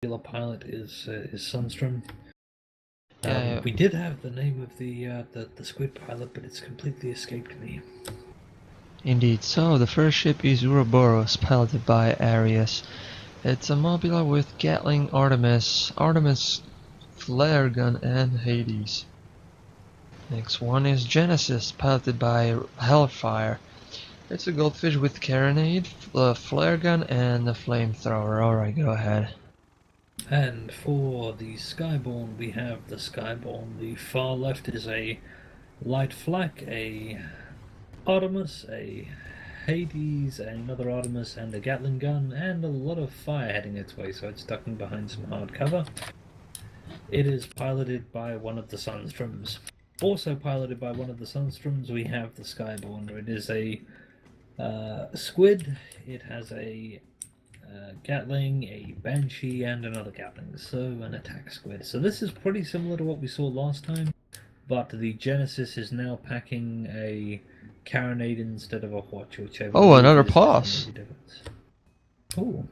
regular pilot is Sunstrom. Yeah. We did have the name of the squid pilot, but it's completely escaped me. Indeed. So the first ship is Ouroboros, piloted by Arias. It's a Mobula with Gatling, Artemis, flare gun, and Hades. Next one is Genesis, piloted by Hellfire. It's a goldfish with carronade, flare gun, and a flamethrower. Alright, go ahead. And for the Skyborn, we have the Skyborn. The far left is a light flak, a Artemis, a Hades, another Artemis, and a Gatling gun, and a lot of fire heading its way, so it's ducking behind some hard cover. It is piloted by one of the Sunstroms. Also piloted by one of the Sunstroms, we have the Skyborn. It is a squid. It has a Gatling, a Banshee, and another Gatling, so an attack squid. So this is pretty similar to what we saw last time, but the Genesis is now packing a carronade instead of a watch, whichever. Oh, another pause. Oh.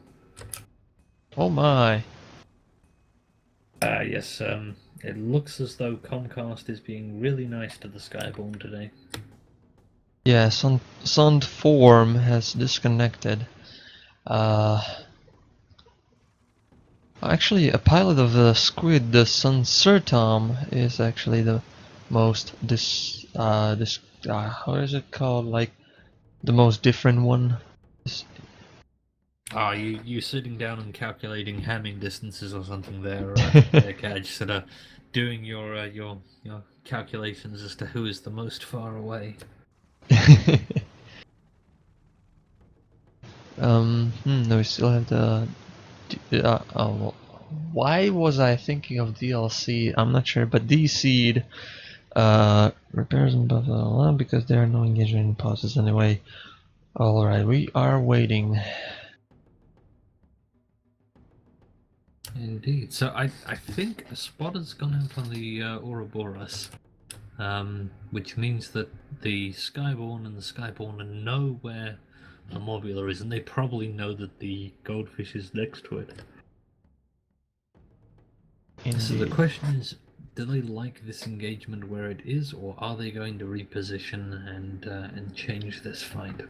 Oh my. Yes, it looks as though Comcast is being really nice to the Skyborn today. Yeah, Sund form has disconnected. Actually, a pilot of the squid, the Sunsertom, is actually the most how is it called? Like the most different one. You sitting down and calculating hamming distances or something there, Kaj, sort of doing your calculations as to who is the most far away. No, we still have the. Why was I thinking of DLC? I'm not sure, but DC'd repairs and blah blah blah because there are no engagement pauses anyway. Alright, we are waiting. Indeed. So I think a spot has gone out on the Ouroboros, which means that the Skyborn and the Skyborn know where the Mobula is, and they probably know that the goldfish is next to it. Indeed. So the question is, do they like this engagement where it is, or are they going to reposition and change this fight?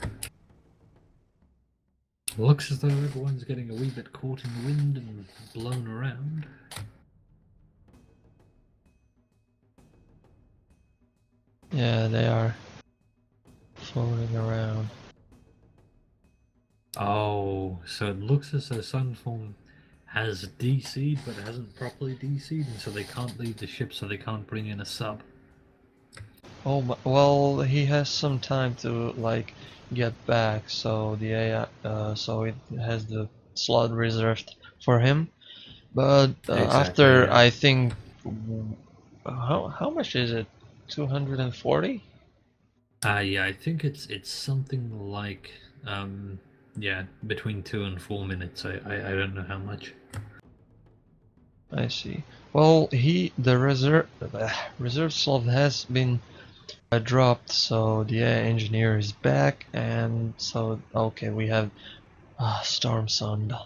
Looks as though everyone's getting a wee bit caught in the wind and blown around. Yeah, they are floating around. Oh, so it looks as though Sunform has DC'd but hasn't properly DC'd, and so they can't leave the ship, so they can't bring in a sub. Oh, well, he has some time to like get back, so the AI, so it has the slot reserved for him. But Exactly, after yeah. I think, how much is it? 240? Yeah, I think it's something like yeah, between 2 and 4 minutes. I don't know how much. I see. Well, the reserve slot has been dropped, so the AI engineer is back, and so okay, we have Storm Sund.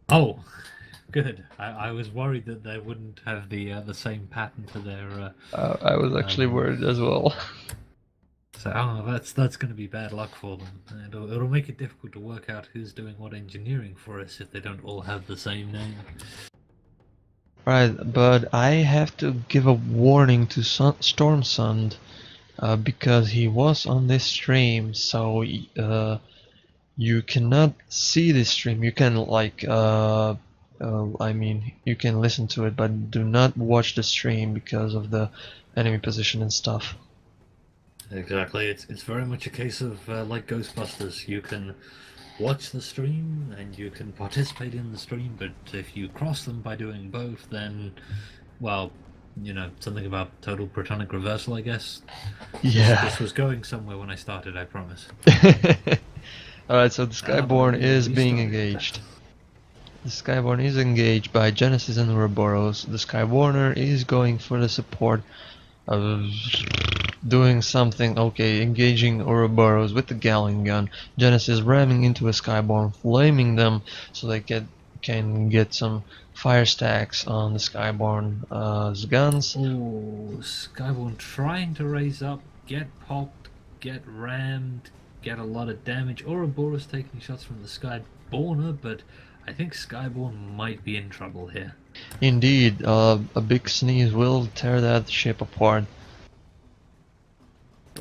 Oh, good. I was worried that they wouldn't have the same pattern to their. I was actually worried as well. So that's going to be bad luck for them. It'll make it difficult to work out who's doing what engineering for us if they don't all have the same name. Right, but I have to give a warning to Storm Sund because he was on this stream, so you cannot see this stream. You can like I mean, you can listen to it, but do not watch the stream because of the enemy position and stuff. Exactly. It's very much a case of like Ghostbusters. You can watch the stream and you can participate in the stream, but if you cross them by doing both, then, well, you know, something about total protonic reversal, I guess. Yeah. This was going somewhere when I started, I promise. Alright, so the Skyborn is being engaged. The Skyborn is engaged by Genesis and Ouroboros. The Skywarner is going for the support of doing something. Okay, engaging Ouroboros with the Gatling gun. Genesis ramming into a Skyborn, flaming them so they can get some fire stacks on the Skyborn's guns. Oh, Skyborn trying to raise up, get popped, get rammed, get a lot of damage. Ouroboros taking shots from the Skyborner, but I think Skyborn might be in trouble here. Indeed, a big sneeze will tear that ship apart.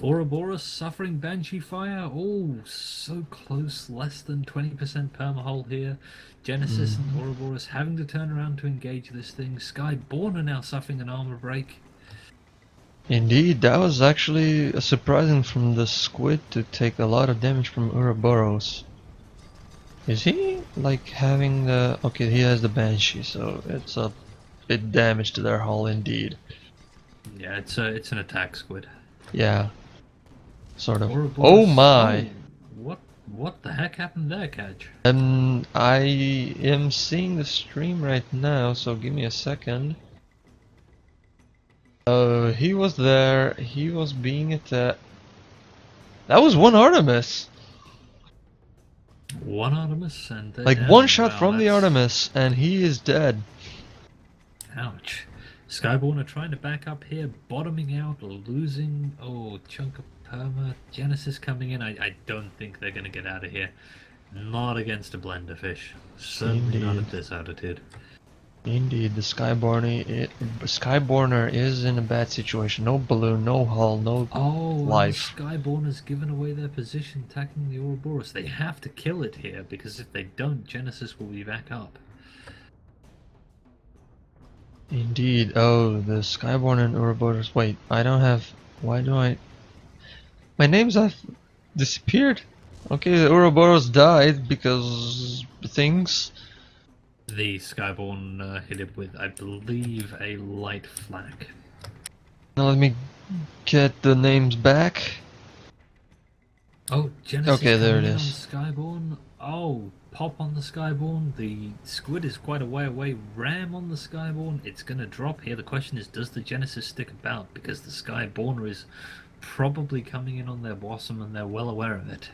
Ouroboros suffering Banshee fire. Oh, so close. Less than 20% permahull here. Genesis and Ouroboros having to turn around to engage this thing. Skyborn are now suffering an armor break. Indeed, that was actually surprising from the squid to take a lot of damage from Ouroboros. Is he like having the... Okay, he has the Banshee, so it's a bit damage to their hull indeed. Yeah, it's an attack squid. Yeah. Sort of. Ouroboros. Oh my! Oh, what the heck happened there, Kaj? I am seeing the stream right now, so give me a second. He was there, he was being attacked. That was one Artemis! One Artemis and Like down. one shot Wow, from the that's- Artemis and he is dead. Ouch. Skyborn are trying to back up here, bottoming out, losing. Oh, chunk of perma. Genesis coming in. I don't think they're going to get out of here. Not against a blender fish. Certainly not Indeed. at this altitude. Indeed, the Skyborner is in a bad situation. No balloon, no hull, no Oh, life. and the Skyborn has given away their position attacking the Ouroboros. They have to kill it here, because if they don't, Genesis will be back up. Indeed. Oh, the Skyborn and Ouroboros. Wait, I don't have... Why do I... My names have disappeared? Okay, the Ouroboros died because... things... The Skyborn hit it with, I believe, a light flak. Now let me get the names back. Oh, Genesis Okay, there coming it in is. on Skyborn. Oh, pop on the Skyborn. The squid is quite a way away. Ram on the Skyborn. It's going to drop here. The question is, does the Genesis stick about? Because the Skyborner is probably coming in on their blossom and they're well aware of it.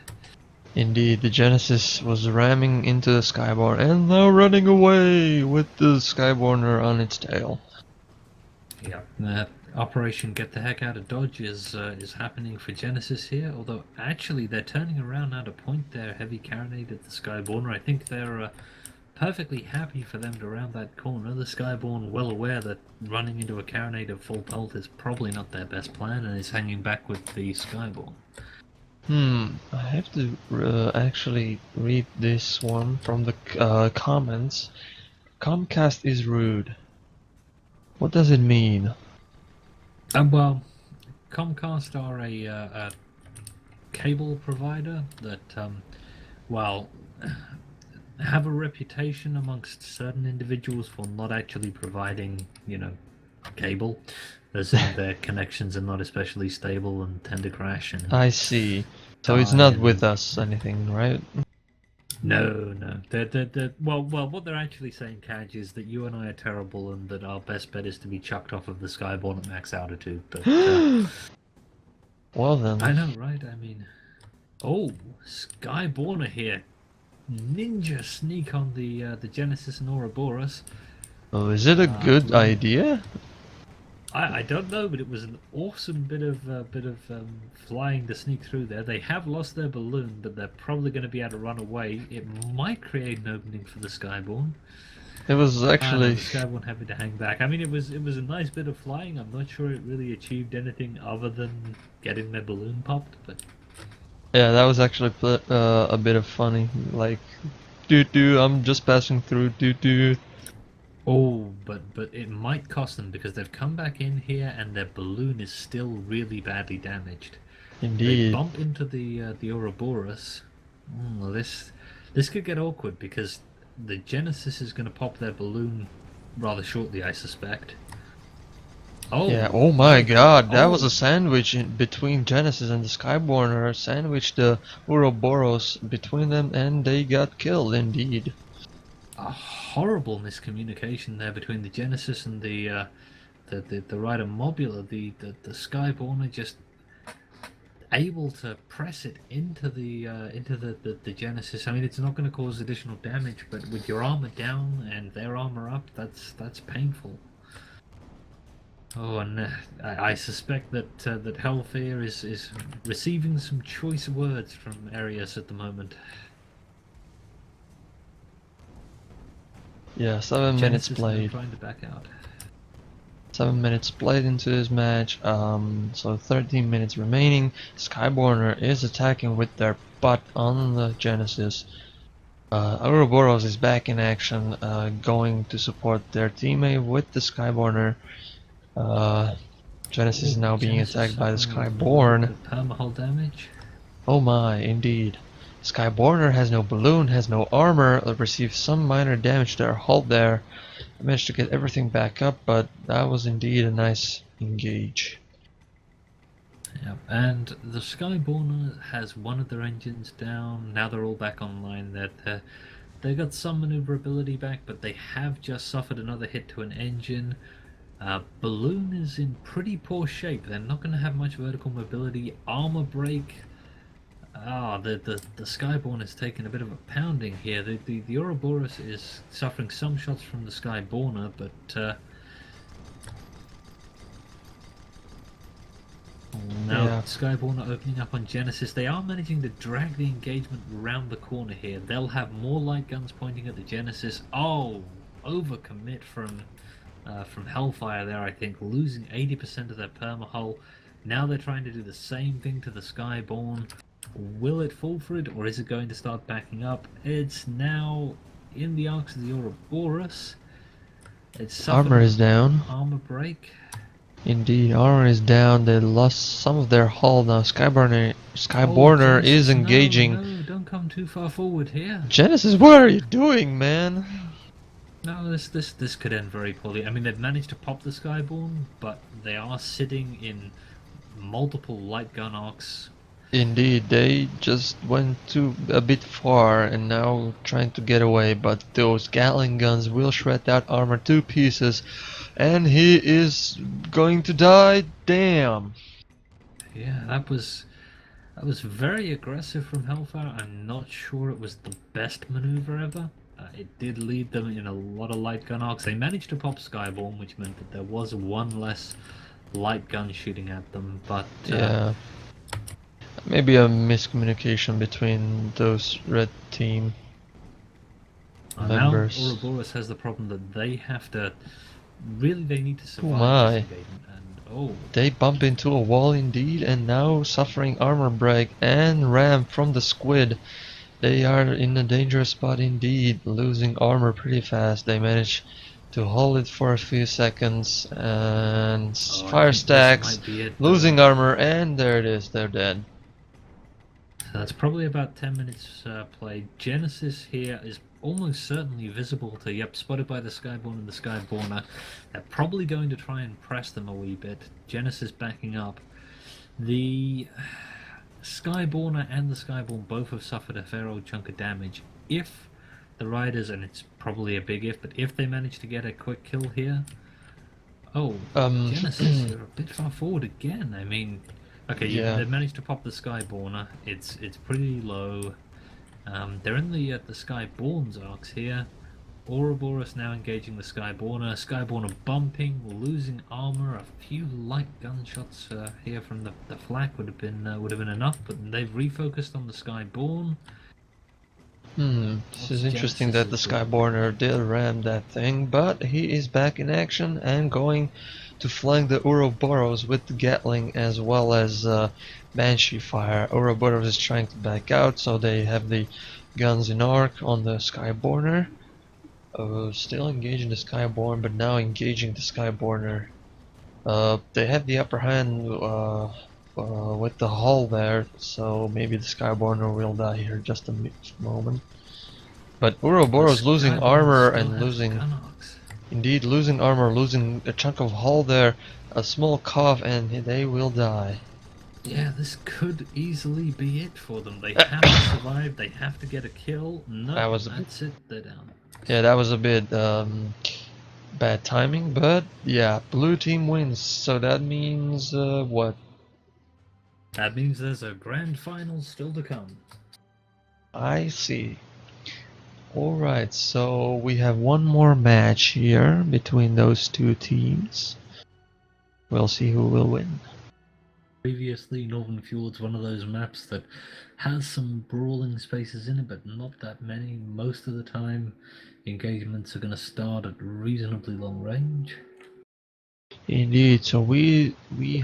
Indeed, the Genesis was ramming into the Skyborn and now running away with the Skyborner on its tail. Yeah, Operation Get the Heck Out of Dodge is happening for Genesis here, although actually they're turning around now to point their heavy carronade at the Skyborner. I think they're perfectly happy for them to round that corner. The Skyborn well aware that running into a carronade of full pelt is probably not their best plan and is hanging back with the Skyborn. I have to actually read this one from the comments. Comcast is rude. What does it mean? Well, Comcast are a cable provider that, well, have a reputation amongst certain individuals for not actually providing, cable. As in their connections are not especially stable and tend to crash. And I see. So it's not with us anything, right? no. Well, what they're actually saying, Kaj, is that you and I are terrible, and that our best bet is to be chucked off of the Skyborn at max altitude. But Well then. I know, right? I mean, oh, Skyborner here, ninja sneak on the Genesis and Ouroboros. Oh, is it a good idea? I don't know, but it was an awesome bit of flying to sneak through there. They have lost their balloon, but they're probably going to be able to run away. It might create an opening for the Skyborn. It was actually... The Skyborn having to hang back. I mean, it was a nice bit of flying. I'm not sure it really achieved anything other than getting their balloon popped, but... Yeah, that was actually a bit of funny. Like, doo-doo, I'm just passing through, doo-doo. Oh, but it might cost them because they've come back in here and their balloon is still really badly damaged. Indeed. They bump into the Ouroboros. This could get awkward because the Genesis is going to pop their balloon rather shortly, I suspect. Oh Yeah, oh my god, that was a sandwich in between Genesis and the Skyborner. Sandwiched the Ouroboros between them and they got killed, indeed. A horrible miscommunication there between the Genesis and the Rider Mobula. The Skyborner just able to press it into the Genesis. I mean, it's not going to cause additional damage, but with your armor down and their armor up, that's painful. Oh, and I suspect that that Hellfear is receiving some choice words from Arius at the moment. Yeah, 7 minutes Genesis now played. trying to back out. 7 minutes played into this match, so 13 minutes remaining. Skyborner is attacking with their butt on the Genesis. Ouroboros is back in action, going to support their teammate with the Skyborner. Genesis is now being attacked by the Skyborn. Permahull damage. Oh my, indeed. Skyborner has no balloon, has no armor, received some minor damage to their hull there. I managed to get everything back up, but that was indeed a nice engage. Yep, and the Skyborner has one of their engines down. Now they're all back online. They got some maneuverability back, but they have just suffered another hit to an engine. Balloon is in pretty poor shape. They're not going to have much vertical mobility. Armor break. The Skyborn is taking a bit of a pounding here. The Ouroboros is suffering some shots from the Skyborner, but now Skyborner opening up on Genesis. They are managing to drag the engagement around the corner here. They'll have more light guns pointing at the Genesis. Oh, overcommit from Hellfire there, I think, losing 80% of their permahull. Now they're trying to do the same thing to the Skyborn. Will it fall for it, or is it going to start backing up? It's now in the arcs of the Ouroboros. Armor is down. Armor break. Indeed, armor is down. They lost some of their hull now. Skyborner is engaging. No, don't come too far forward here. Genesis, what are you doing, man? No, this could end very poorly. I mean, they've managed to pop the Skyborn, but they are sitting in multiple light gun arcs. Indeed, they just went a bit far and now trying to get away, but those Gatling guns will shred that armor to pieces, and he is going to die. Damn. Yeah, that was very aggressive from Hellfire. I'm not sure it was the best maneuver ever. It did lead them in a lot of light gun arcs. They managed to pop Skyborn, which meant that there was one less light gun shooting at them, but yeah. Maybe a miscommunication between those red team members. Now Ouroboros has the problem that they have to... Really, they need to survive. Oh my. This engagement, and they bump into a wall indeed, and now suffering armor break and ram from the squid. They are in a dangerous spot indeed, losing armor pretty fast. They manage to hold it for a few seconds, and fire stacks, losing armor, and there it is, they're dead. So that's probably about 10 minutes played. Genesis here is almost certainly visible to, yep, spotted by the Skyborn and the Skyborner. They're probably going to try and press them a wee bit. Genesis backing up. The Skyborner and the Skyborn both have suffered a fair old chunk of damage. If the Ryders, and it's probably a big if, but if they manage to get a quick kill here... Genesis, they're a bit far forward again. I mean... Okay, yeah, they've managed to pop the Skyborner. It's pretty low. They're in the Skyborn's arcs here. Ouroboros now engaging the Skyborner. Skyborner bumping, losing armor. A few light gunshots here from the flak would have been enough, but they've refocused on the Skyborn. This is interesting that the Skyborner did ram that thing, but he is back in action and going to flank the Ouroboros with the Gatling as well as Banshee fire. Ouroboros is trying to back out, so they have the guns in arc on the Skyborner. Still engaging the Skyborn, but now engaging the Skyborner. They have the upper hand with the hull there, so maybe the Skyborner will die here just a moment. But Ouroboros losing armor and losing... Indeed, losing armor, losing a chunk of hull there, a small cough, and they will die. Yeah, this could easily be it for them. They have to survive, they have to get a kill. No, that's it, they're down. Yeah, that was a bit bad timing, but yeah, blue team wins, so that means what? That means there's a grand final still to come. I see. Alright, so we have one more match here between those two teams. We'll see who will win. Previously, Northern Fjord's one of those maps that has some brawling spaces in it, but not that many. Most of the time, engagements are going to start at reasonably long range. Indeed, so we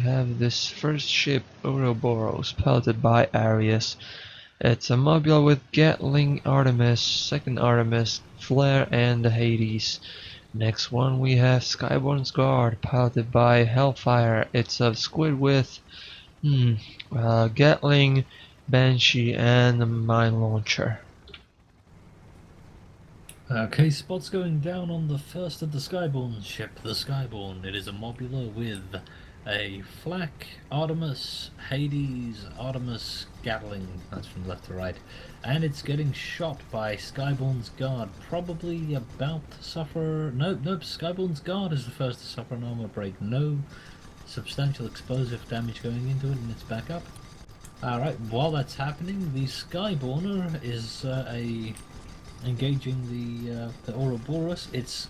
have this first ship, Ouroboros, piloted by Arius. It's a mobile with Gatling, Artemis, second Artemis, Flare, and the Hades. Next one we have Skyborne's Guard, piloted by Hellfire. It's a squid with Gatling, Banshee, and a mine launcher. Okay, spots going down on the first of the Skyborne ship, the Skyborne. It is a mobula with a Flak, Artemis, Hades, Artemis, Gatling. That's from left to right. And it's getting shot by Skyborne's Guard, probably about to suffer... Nope, Skyborne's Guard is the first to suffer an armor break. No substantial explosive damage going into it, and it's back up. Alright, while that's happening, the Skyborner is engaging the Ouroboros. It's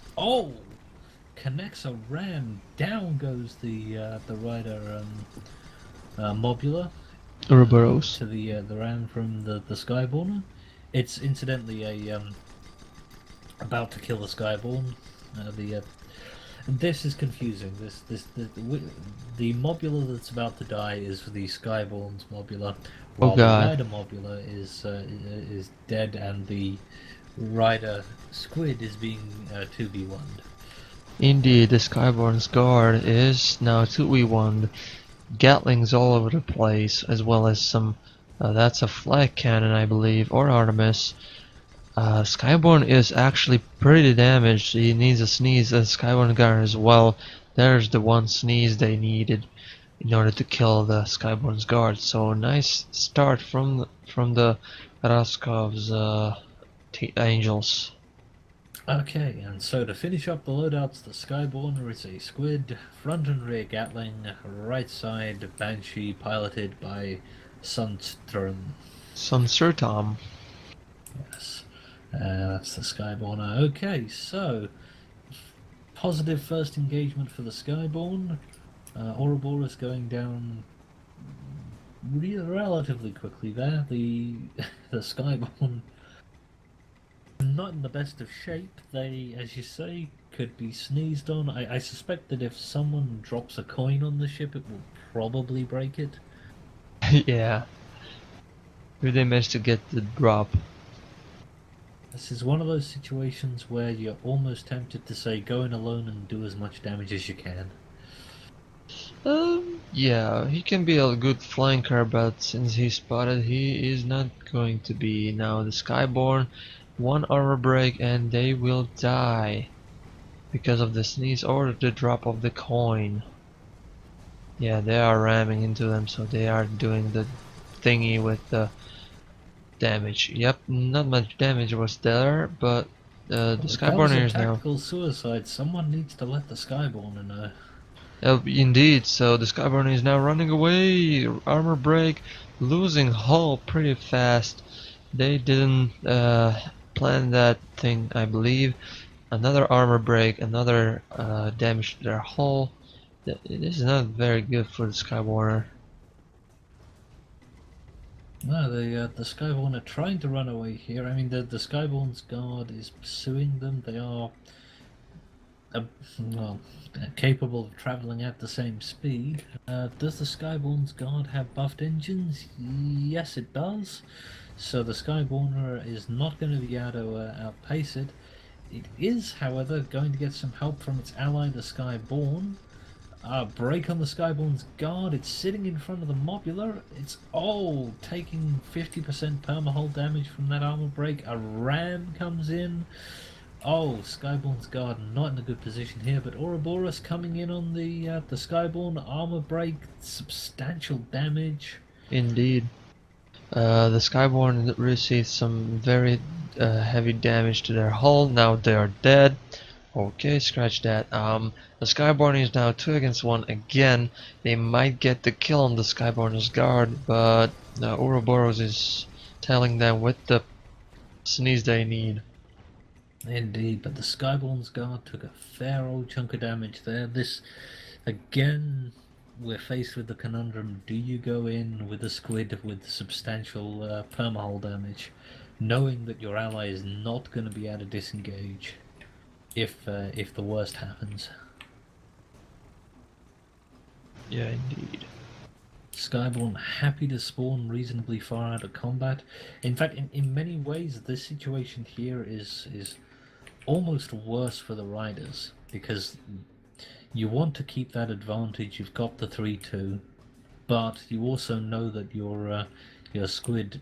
connects a ram. Down goes the rider mobula Ouroboros. to the ram from the Skyborner. It's incidentally a about to kill the Skyborn. This is confusing. The mobula that's about to die is the Skyborn's mobula, while the rider mobula is dead, and the rider squid is being 2v1'd. Indeed, the Skyborne's Guard is now 2v1'd. Gatlings all over the place, as well as some... that's a flag cannon, I believe, or Artemis. Skyborne is actually pretty damaged. He needs a sneeze, and Skyborne Guard as well. There's the one sneeze they needed in order to kill the Skyborne's Guard. So nice start from the Rozhkov's Angels. Okay, and so to finish up the loadouts, the Skyborner is a squid, front and rear Gatling, right side Banshee, piloted by Sunsterm. Sunsertom. Yes, that's the Skyborner. Okay, so positive first engagement for the Skyborn. Ouroboros going down relatively quickly there. The Skyborn not in the best of shape. They, as you say, could be sneezed on. I suspect that if someone drops a coin on the ship, it will probably break it. Yeah. If they managed to get the drop. This is one of those situations where you're almost tempted to say go in alone and do as much damage as you can. Yeah, he can be a good flanker, but since he's spotted, he is not going to be. Now the Skyborn, one armor break and they will die because of the sneeze or the drop of the coin. Yeah, they are ramming into them, so they are doing the thingy with the damage. Yep, not much damage was there, but the Skyborn is now... tactical suicide. Someone needs to let the Skyborn know. Indeed, so the Skyborn is now running away. Armor break, losing hull pretty fast. They didn't plan that thing, I believe. Another armor break, another damage to their hull. This is not very good for the Skyborner. No, the Skyborn are trying to run away here. I mean, the Skyborn's Guard is pursuing them. They are well, capable of travelling at the same speed. Does the Skyborn's Guard have buffed engines? Yes, it does. So the Skyborner is not going to be able to outpace it. It is, however, going to get some help from its ally, the Skyborn. Break on the Skyborn's Guard. It's sitting in front of the mobula. It's taking 50% permahull damage from that armor break. A ram comes in. Skyborn's Guard not in a good position here, but Ouroboros coming in on the Skyborn armor break, substantial damage. Indeed. The Skyborn received some very heavy damage to their hull. Now they are dead. Okay, scratch that. The Skyborn is now 2 against 1 again. They might get the kill on the Skyborn's guard, but Ouroboros is telling them with the sneeze they need. Indeed, but the Skyborn's guard took a fair old chunk of damage there. This, again, we're faced with the conundrum: do you go in with a squid with substantial permahull damage, knowing that your ally is not going to be able to disengage if the worst happens? Yeah, indeed. Skyborn happy to spawn reasonably far out of combat. In fact, in many ways, this situation here is almost worse for the Ryders, because you want to keep that advantage. You've got the 3-2, but you also know that your squid,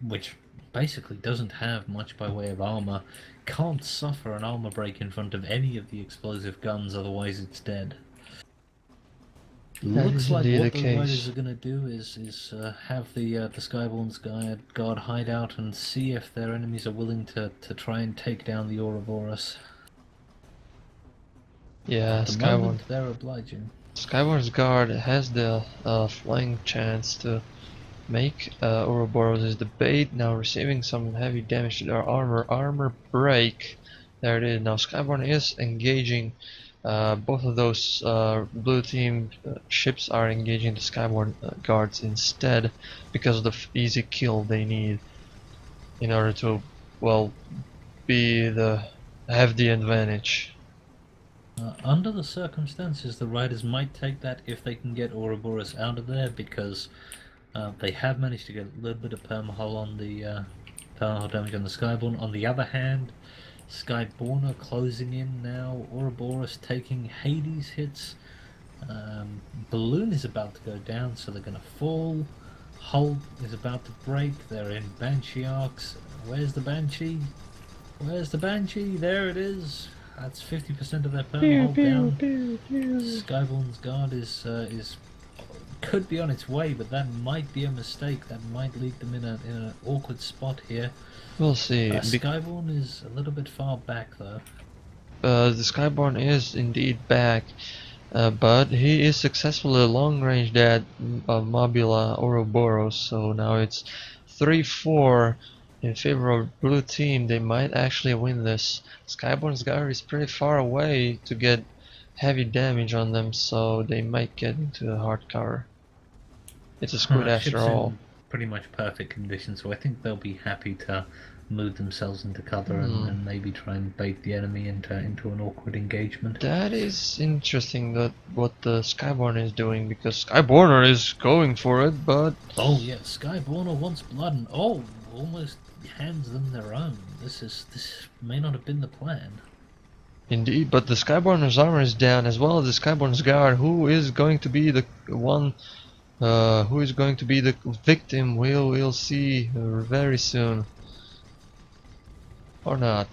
which basically doesn't have much by way of armor, can't suffer an armor break in front of any of the explosive guns, otherwise it's dead. That Looks is like indeed what the the case. Riders are going to do is have the Skyborn's guard hide out and see if their enemies are willing to try and take down the Ouroboros. Yeah, At the moment, they're obliging. Skyborn's guard has the flank chance to make Ouroboros the bait, now receiving some heavy damage to their armor break. There it is. Now Skyborn is engaging both of those blue team ships are engaging the Skyborn guards instead, because of the easy kill they need in order to, well, have the advantage. Under the circumstances, the Riders might take that if they can get Ouroboros out of there, because they have managed to get a little bit of permahull on the permahull damage on the Skyborn. On the other hand, Skyborn are closing in now. Ouroboros taking Hades hits. Balloon is about to go down, so they're going to fall. Hull is about to break. They're in Banshee arcs. Where's the Banshee? Where's the Banshee? There it is. That's 50% of their permahull down. Skyborn's guard is could be on its way, but that might be a mistake. That might lead them in an awkward spot here. We'll see. Skyborn is a little bit far back though. The Skyborn is indeed back, but he is successfully long-range at Mobula Ouroboros, so now it's 3-4 in favor of blue team. They might actually win this. Skyborn's guard is pretty far away to get heavy damage on them, so they might get into a hard cover. It's a squid after Ship's all. in pretty much perfect condition, so I think they'll be happy to move themselves into cover and maybe try and bait the enemy into an awkward engagement. That is interesting, that what the Skyborn is doing, because Skyborner is going for it, but Oh yeah, Skyborner wants blood and almost hands them their own. This may not have been the plan. indeed, but the Skyborner's armor is down, as well as the Skyborn's guard, who is going to be the one, who is going to be the victim. We'll see very soon. Or not.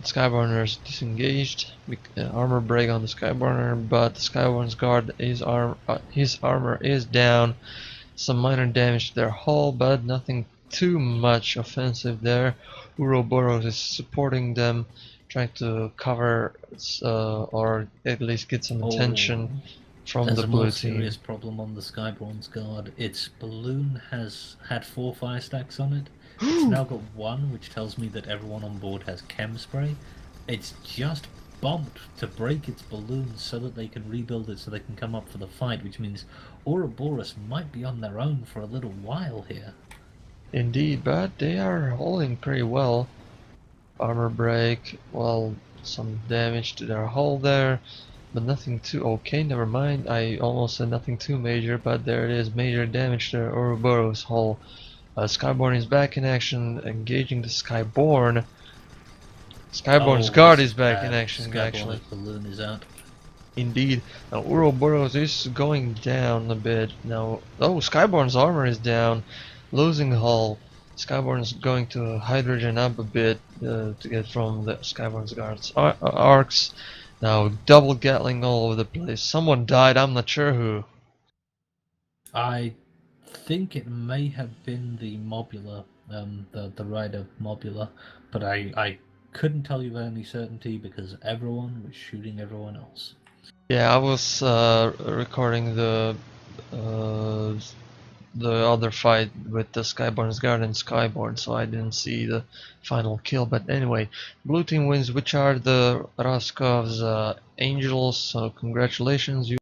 Skyborner is disengaged, armor break on the Skyborner, but the Skyborn's guard his armor is down. Some minor damage to their hull, but nothing too much offensive there. Ouroboros is supporting them, trying to cover or at least get some attention from There's the a blue more team. serious problem on the Skyborn's guard. Its balloon has had 4 fire stacks on it. It's now got 1, which tells me that everyone on board has chem spray. It's just bumped to break its balloon so that they can rebuild it so they can come up for the fight, which means Ouroboros might be on their own for a little while here. Indeed, but they are holding pretty well. Armor break, well, some damage to their hull there, but nothing too okay, never mind. I almost said nothing too major, but there it is, major damage to their Ouroboros hull. Skyborn is back in action, engaging the Skyborn. Skyborn's guard is back in action, actually. Balloon is out. Indeed. Now Ouroboros is going down a bit. Now, Skyborn's armor is down, losing hull. Skyborn's going to hydrogen up a bit to get from the Skyborn's guards arcs. Now double Gatling all over the place. Someone died, I'm not sure who. I think it may have been the Mobula, the rider Mobula, but I couldn't tell you with any certainty because everyone was shooting everyone else. Yeah, I was recording the other fight with the Skyborn's guard and Skyborn, so I didn't see the final kill. But anyway, blue team wins, which are the Rozhkov's Angels. So congratulations, you.